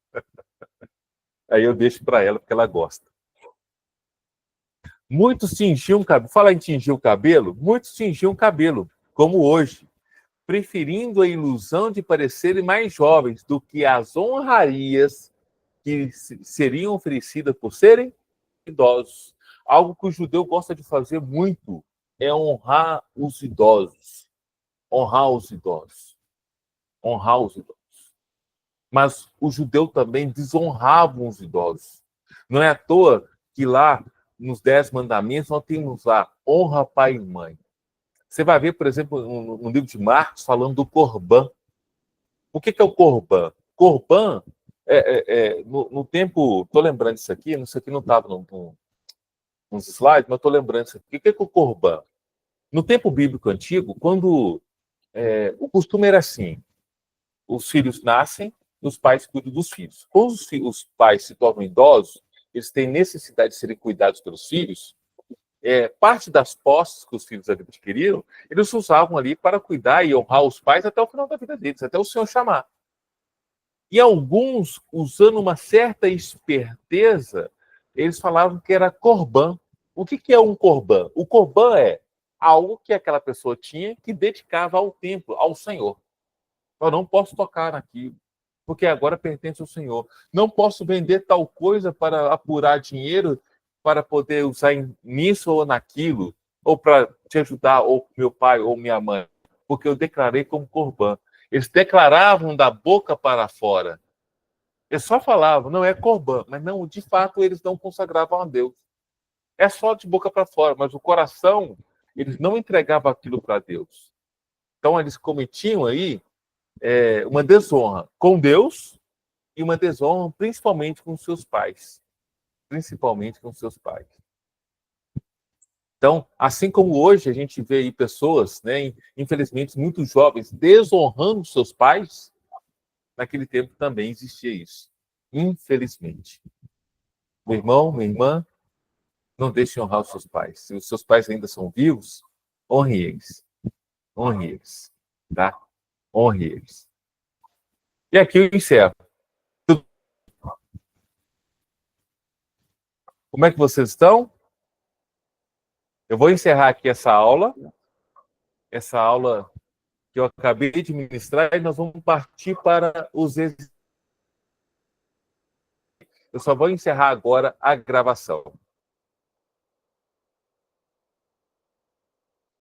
[SPEAKER 1] Aí eu deixo para ela, porque ela gosta. Muitos tingiam o cabelo. Fala em tingir o cabelo, muitos tingiam o cabelo, como hoje, preferindo a ilusão de parecerem mais jovens do que as honrarias que seriam oferecidas por serem idosos. Algo que o judeu gosta de fazer muito é honrar os idosos. Honrar os idosos. Honrar os idosos. Mas o judeu também desonrava os idosos. Não é à toa que lá, nos 10 mandamentos, nós temos lá, honra pai e mãe. Você vai ver, por exemplo, no livro de Marcos, falando do Corban. O que é o Corban? Corban, no tempo, estou lembrando isso aqui não estava nos slides, mas estou lembrando isso aqui. O que é o Corban? No tempo bíblico antigo, quando o costume era assim, os filhos nascem e os pais cuidam dos filhos. Quando os pais se tornam idosos, eles têm necessidade de serem cuidados pelos filhos, parte das posses que os filhos adquiriram, eles usavam ali para cuidar e honrar os pais até o final da vida deles, até o Senhor chamar. E alguns, usando uma certa esperteza, eles falavam que era corban. O que é um corban? O corban é algo que aquela pessoa tinha que dedicava ao templo, ao Senhor. Eu não posso tocar naquilo, porque agora pertence ao Senhor. Não posso vender tal coisa para apurar dinheiro, para poder usar nisso ou naquilo, ou para te ajudar, ou meu pai ou minha mãe, porque eu declarei como corban. Eles declaravam da boca para fora. Eles só falavam, não é corban, mas não, de fato eles não consagravam a Deus. É só de boca para fora, mas o coração, eles não entregavam aquilo para Deus. Então eles cometiam aí uma desonra com Deus e uma desonra principalmente com seus pais. Principalmente com seus pais. Então, assim como hoje a gente vê aí pessoas, né, infelizmente, muito jovens, desonrando seus pais, naquele tempo também existia isso. Infelizmente. Meu irmão, minha irmã, não deixe de honrar os seus pais. Se os seus pais ainda são vivos, honre eles. Honre eles. Tá? Honre eles. E aqui eu encerro. Como é que vocês estão? Eu vou encerrar aqui essa aula que eu acabei de ministrar, e nós vamos partir para os exercícios. Eu só vou encerrar agora a gravação.